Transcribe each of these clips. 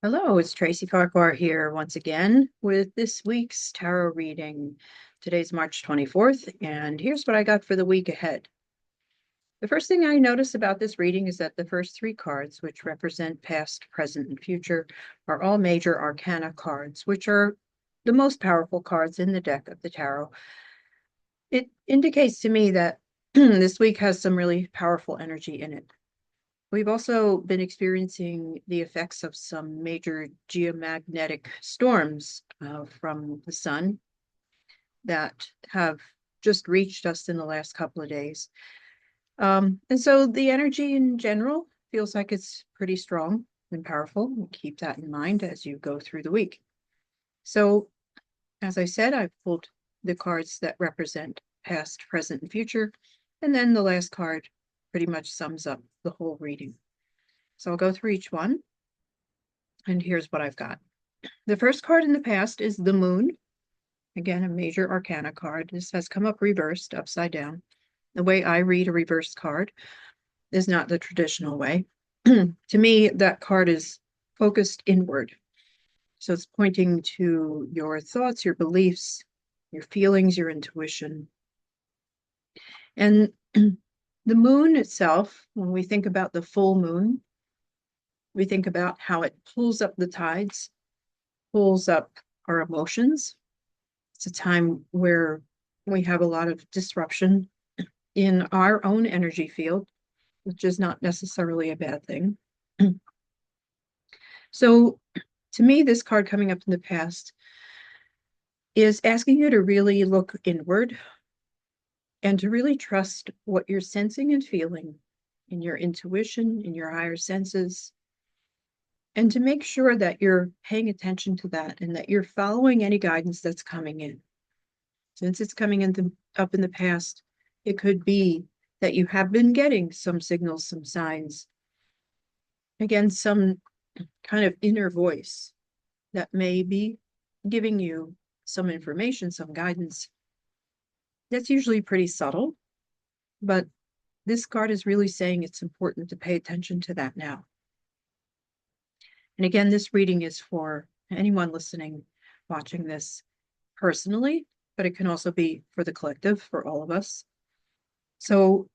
Hello, it's Tracy Farquhar here once again with this week's tarot reading. Today's March 24th, and here's what I got for the week ahead. The first thing I notice about this reading is that the first three cards, which represent past, present, and future, are all major arcana cards, which are the most powerful cards in the deck of the tarot. It indicates to me that this week has some really powerful energy in it. We've also been experiencing the effects of some major geomagnetic storms from the sun that have just reached us in the last couple of days. And so the energy in general feels like it's pretty strong and powerful. Keep that in mind as you go through the week. So, as I said, I've pulled the cards that represent past, present, and future. And then the last card pretty much sums up the whole reading. So I'll go through each one. And here's what I've got. The first card in the past is the Moon. Again, a major arcana card. This has come up reversed, upside down. The way I read a reversed card is not the traditional way. To me, that card is focused inward. So it's pointing to your thoughts, your beliefs, your feelings, your intuition. And the moon itself, when we think about the full moon, we think about how it pulls up the tides, pulls up our emotions. It's a time where we have a lot of disruption in our own energy field, which is not necessarily a bad thing. So to me, this card coming up in the past is asking you to really look inward and to really trust what you're sensing and feeling in your intuition, in your higher senses, and to make sure that you're paying attention to that and that you're following any guidance that's coming in. Since it's coming up in the past, it could be that you have been getting some signals, some signs. Again, some kind of inner voice that may be giving you some information, some guidance. That's usually pretty subtle, but this card is really saying it's important to pay attention to that now. And again, this reading is for anyone listening, watching this personally, but it can also be for the collective, for all of us. So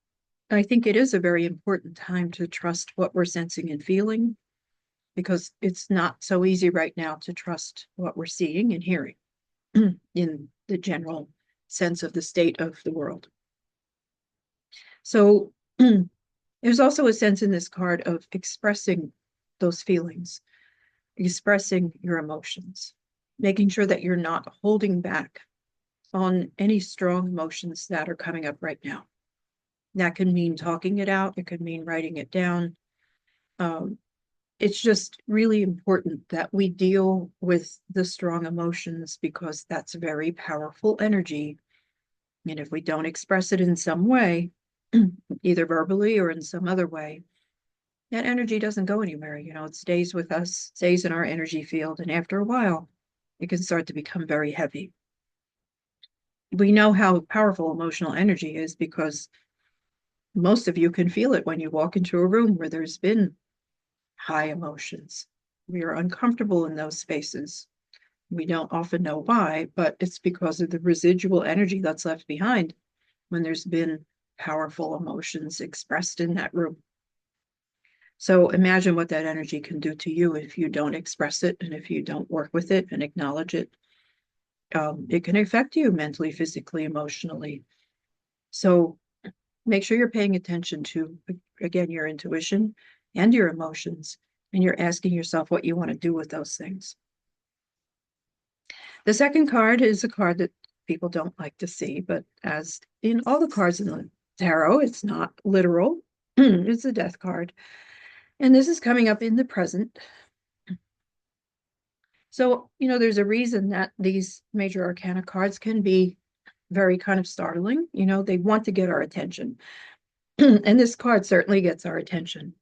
I think it is a very important time to trust what we're sensing and feeling, because it's not so easy right now to trust what we're seeing and hearing in the general sense of the state of the world. So there's also a sense in this card of expressing those feelings, expressing your emotions, making sure that you're not holding back on any strong emotions that are coming up right now. That can mean talking it out. It could mean writing it down. It's just really important that we deal with the strong emotions, because that's very powerful energy. And if we don't express it in some way, either verbally or in some other way, that energy doesn't go anywhere. It stays with us, stays in our energy field. And after a while, it can start to become very heavy. We know how powerful emotional energy is because most of you can feel it when you walk into a room where there's been high emotions. We are uncomfortable in those spaces. We don't often know why, but it's because of the residual energy that's left behind when there's been powerful emotions expressed in that room. So imagine what that energy can do to you if you don't express it and if you don't work with it and acknowledge it. It can affect you mentally, physically, emotionally. So make sure you're paying attention to, again, your intuition and your emotions, and you're asking yourself what you want to do with those things. The second card is a card that people don't like to see, but as in all the cards in the tarot, it's not literal. It's a death card. And this is coming up in the present. So, there's a reason that these major arcana cards can be very kind of startling. They want to get our attention. And this card certainly gets our attention.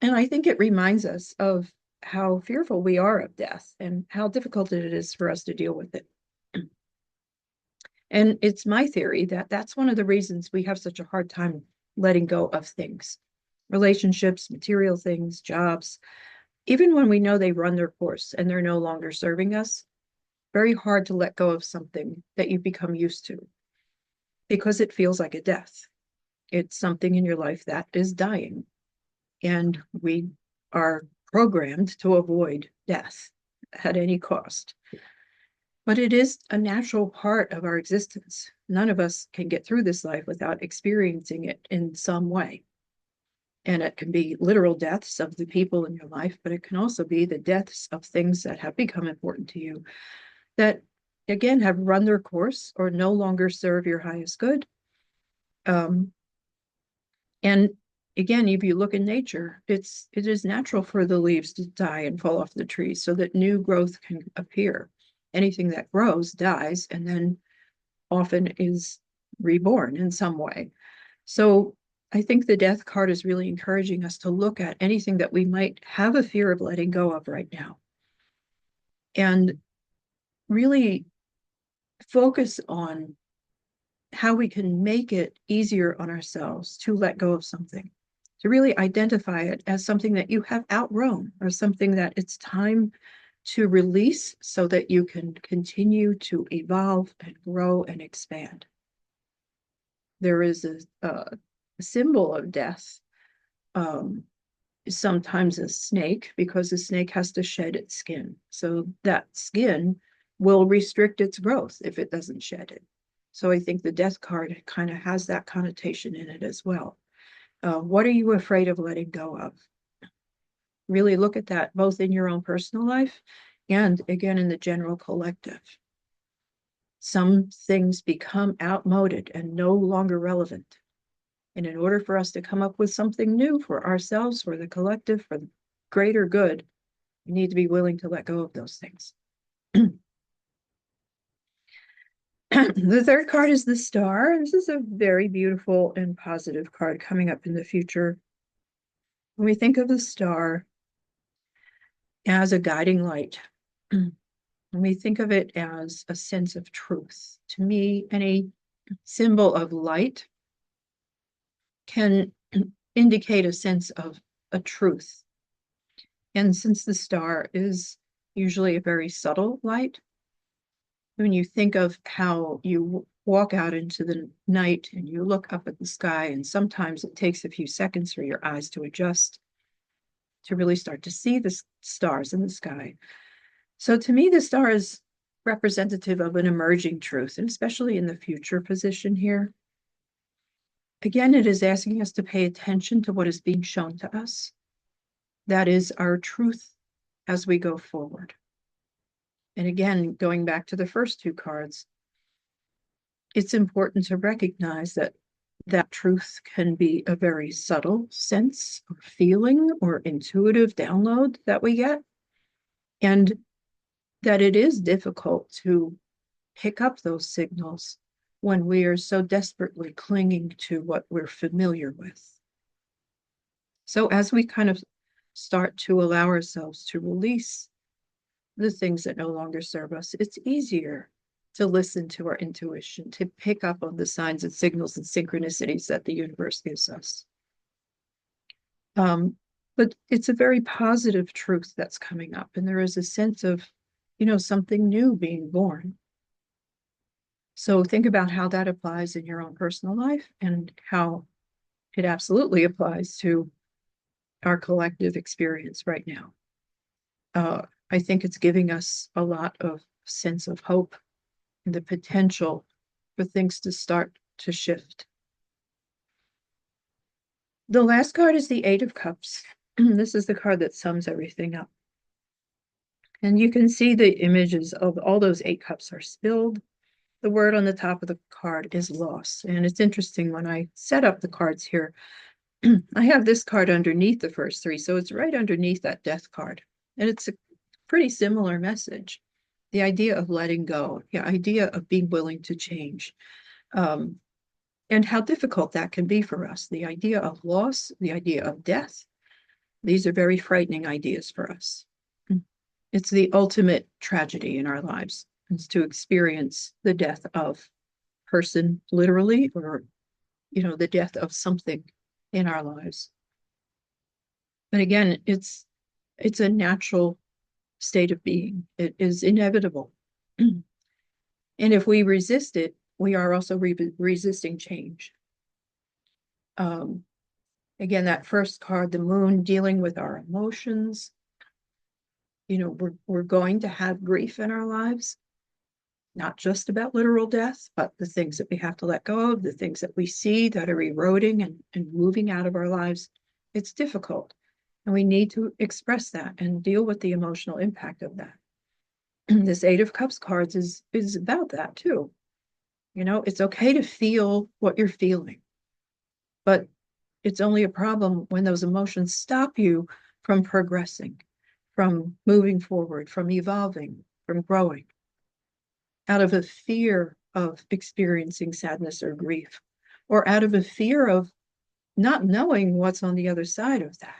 And I think it reminds us of how fearful we are of death and how difficult it is for us to deal with it. And it's my theory that that's one of the reasons we have such a hard time letting go of things, relationships, material things, jobs, even when we know they run their course and they're no longer serving us, very hard to let go of something that you've become used to because it feels like a death. It's something in your life that is dying. And we are programmed to avoid death at any cost. But it is a natural part of our existence. None of us can get through this life without experiencing it in some way. And it can be literal deaths of the people in your life, but it can also be the deaths of things that have become important to you that, again, have run their course or no longer serve your highest good. And again, if you look in nature, it is natural for the leaves to die and fall off the trees so that new growth can appear. Anything that grows dies and then often is reborn in some way. So I think the death card is really encouraging us to look at anything that we might have a fear of letting go of right now and really focus on how we can make it easier on ourselves to let go of something, to really identify it as something that you have outgrown or something that it's time to release so that you can continue to evolve and grow and expand. There is a symbol of death, sometimes a snake, because the snake has to shed its skin. So that skin will restrict its growth if it doesn't shed it. So I think the death card kind of has that connotation in it as well. What are you afraid of letting go of? Really look at that both in your own personal life and again in the general collective. Some things become outmoded and no longer relevant. And in order for us to come up with something new for ourselves, for the collective, for the greater good, we need to be willing to let go of those things. The third card is the Star. This is a very beautiful and positive card coming up in the future. When we think of the star as a guiding light, when we think of it as a sense of truth, to me, any symbol of light can indicate a sense of a truth. And since the star is usually a very subtle light, when you think of how you walk out into the night and you look up at the sky, and sometimes it takes a few seconds for your eyes to adjust to really start to see the stars in the sky. So to me, the star is representative of an emerging truth, and especially in the future position here. Again, it is asking us to pay attention to what is being shown to us. That is our truth as we go forward. And again, going back to the first two cards, it's important to recognize that that truth can be a very subtle sense or feeling or intuitive download that we get, and that it is difficult to pick up those signals when we are so desperately clinging to what we're familiar with. So as we kind of start to allow ourselves to release the things that no longer serve us, it's easier to listen to our intuition, to pick up on the signs and signals and synchronicities that the universe gives us. But it's a very positive truth that's coming up, and there is a sense of, something new being born. So think about how that applies in your own personal life and how it absolutely applies to our collective experience right now. I think it's giving us a lot of sense of hope and the potential for things to start to shift. The last card is the Eight of Cups. This is the card that sums everything up. And you can see the images of all those 8 cups are spilled. The word on the top of the card is loss. And it's interesting, when I set up the cards here, I have this card underneath the first 3. So it's right underneath that death card. And it's a pretty similar message. The idea of letting go, the idea of being willing to change, and how difficult that can be for us. The idea of loss, the idea of death, these are very frightening ideas for us. It's the ultimate tragedy in our lives, is to experience the death of person, literally, or, the death of something in our lives. But again, it's It's a natural state of being. It is inevitable. And if we resist it, we are also resisting change. Again, that first card, the moon, dealing with our emotions. You know, we're going to have grief in our lives, not just about literal death, but the things that we have to let go of, the things that we see that are eroding and moving out of our lives. It's difficult. And we need to express that and deal with the emotional impact of that. This Eight of Cups cards is about that too. You know, it's okay to feel what you're feeling, but it's only a problem when those emotions stop you from progressing, from moving forward, from evolving, from growing, out of a fear of experiencing sadness or grief, or out of a fear of not knowing what's on the other side of that.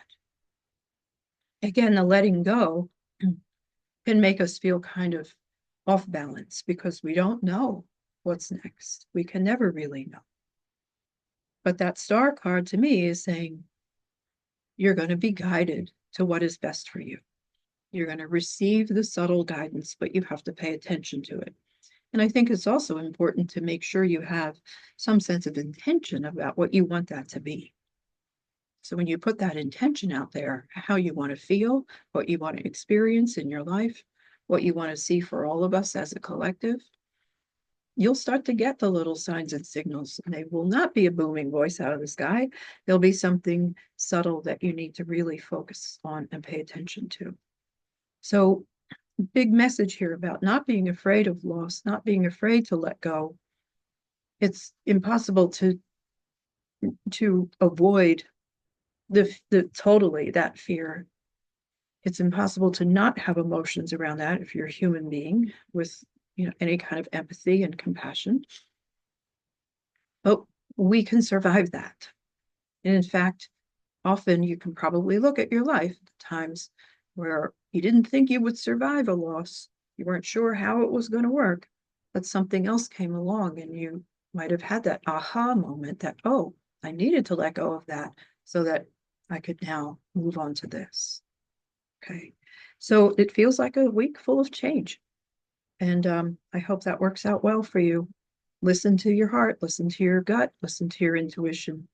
Again, the letting go can make us feel kind of off balance because we don't know what's next. We can never really know. But that star card to me is saying you're going to be guided to what is best for you. You're going to receive the subtle guidance, but you have to pay attention to it. And I think it's also important to make sure you have some sense of intention about what you want that to be. So when you put that intention out there, how you want to feel, what you want to experience in your life, what you want to see for all of us as a collective, you'll start to get the little signs and signals. And they will not be a booming voice out of the sky. There'll be something subtle that you need to really focus on and pay attention to. So big message here about not being afraid of loss, not being afraid to let go. It's impossible to avoid the totally that fear. It's impossible to not have emotions around that if you're a human being with, you know, any kind of empathy and compassion. But we can survive that. And in fact, often you can probably look at your life at times where you didn't think you would survive a loss. You weren't sure how it was going to work, but something else came along and you might have had that aha moment that, oh, I needed to let go of that so that I could now move on to this. Okay. So it feels like a week full of change. And I hope that works out well for you. Listen to your heart, listen to your gut, listen to your intuition,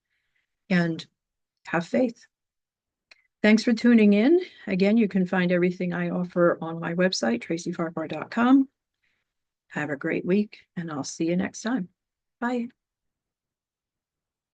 and have faith. Thanks for tuning in. Again, you can find everything I offer on my website, tracyfarquhar.com. Have a great week, and I'll see you next time. Bye.